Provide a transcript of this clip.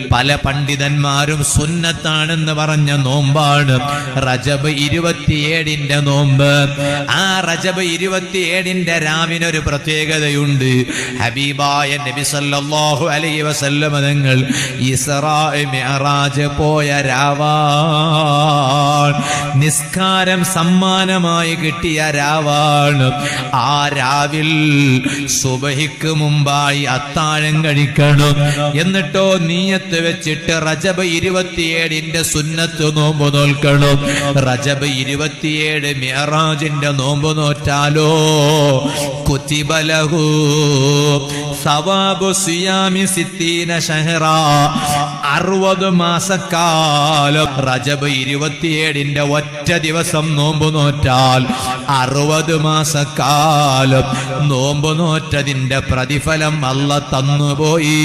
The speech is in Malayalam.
പല പണ്ഡിതന്മാരും സുന്നത്താണെന്ന് പറഞ്ഞ നോമ്പാണ് റജബ് 27 നോമ്പ്. ആ റജബ് 27 രാവിനൊരു പ്രത്യേകതയുണ്ട്. ഹബീബായ നബി സല്ലല്ലാഹു അലൈഹി വസല്ലം തങ്ങൾ ഇസ്റാ മിഅ്റാജ് പോയ രാവാണ്. നിസ്കാരം സമ്മാനമായി കിട്ടിയ രാവാണ്. ആ രാവിൽ സുബഹിക്ക് മുമ്പായി അത്താഴം കഴിക്കണം. എന്നിട്ടോ നീയത്ത് വെച്ചിട്ട് റജബ് 27 സുന്നത്ത് നോമ്പ് നോൽക്കണം. റജബ് 27 മിഅ്റാജിന്റെ നോമ്പ് നോറ്റാലോ കുതിബ ലഹു സവാബു സിയാമി 60 ശഹറ, 60 മാസക്കാലം. റജബ് 27 ഒറ്റ ദിവസം നോമ്പ് നോറ്റാൽ 60 മാസക്കാലം നോമ്പ് നോറ്റതിന്റെ പ്രതിഫലം അല്ലാഹ് തന്നുപോയി.